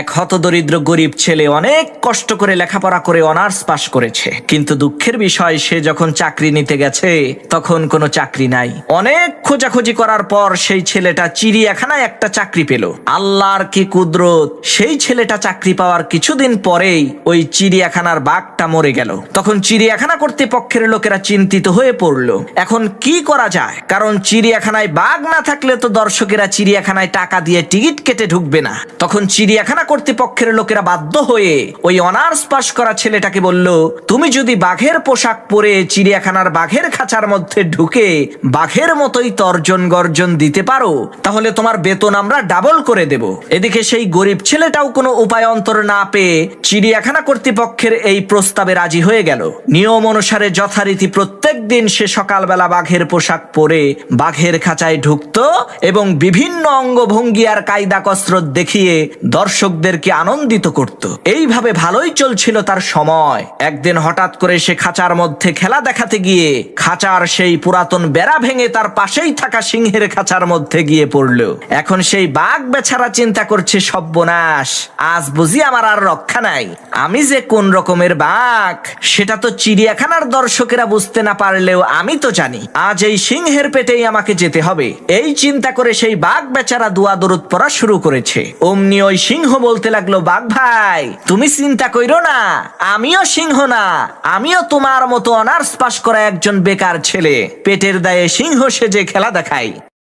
এক হতদরিদ্র গরিব ছেলে অনেক কষ্ট করে লেখাপড়া করে অনার্স পাশ করেছে, কিন্তু দুঃখের বিষয় সে যখন চাকরি নিতে গেছে তখন কোনো চাকরি নাই। অনেক খোঁজাখুঁজি করার পর সেই ছেলেটা চিড়িয়াখানায় একটা চাকরি পেল। আল্লাহর কি কুদরত, সেই ছেলেটা চাকরি পাওয়ার কিছুদিন পরেই ওই চিড়িয়াখানার বাঘটা মরে গেল। তখন চিড়িয়াখানা কর্তৃপক্ষের লোকেরা চিন্তিত হয়ে পড়ল, এখন কি করা যায়, কারণ চিড়িয়াখানায় বাঘ না থাকলে তো দর্শকেরা চিড়িয়াখানায় টাকা দিয়ে টিকিট কেটে ঢুকবে না। তখন চিড়িয়াখানা কর্তৃপক্ষের লোকেরা বাধ্য হয়ে ওই অনার্স পাশ করা ছেলেটাকে বলল, তুমি যদি বাঘের পোশাক পরে চিড়িয়াখানার বাঘের খাঁচার মধ্যে ঢুকে বাঘের মতোই তর্জন গর্জন দিতে পারো, তাহলে তোমার বেতন আমরা ডাবল করে দেব। এদিকে সেই গরিব ছেলেটাও কোনো উপায় অন্তর না পেয়ে চিড়িয়াখানা কর্তৃপক্ষের এই প্রস্তাবে রাজি হয়ে গেল। নিয়ম অনুসারে যথারীতি প্রত্যেক দিন সে সকালবেলা বাঘের পোশাক পরে বাঘের খাঁচায় ঢুকতো এবং বিভিন্ন অঙ্গভঙ্গি আর কায়দা কসরত দেখিয়ে দর্শকদেরকে আনন্দিত করত। এইভাবে ভালোই চলছিল তার সময়। একদিন হঠাৎ করে সে খাঁচার মধ্যে খেলা দেখাতে গিয়ে খাঁচার সেই পুরাতন বেড়া ভেঙে তার পাশেই থাকা সিংহের খাঁচার মধ্যে গিয়ে পড়ল। এখন সেই বাঘ বেচারা চিন্তা করছে, সর্বনাশ, আজ বুঝি আমার আর রক্ষা নাই। আমি যে কোন রকমের বাঘ সেটা তো চিড়িয়াখানার দর্শকেরা বুঝতে না পারলেও আমি তো জানি। আজ এই সিংহের পেটেই আমাকে যেতে হবে। এই চিন্তা করে সেই বাঘ বেচারা দোয়া দরুদ পড়া শুরু করেছে। অমনি ওই সিংহ বলতে লাগলো, বাঘ ভাই, তুমি চিন্তা কইরো না, আমিও সিংহ না, আমিও তোমার মতো অনার্স পাশ করা একজন বেকার ছেলে, পেটের দায়ে সিংহ সেজে খেলা দেখাই।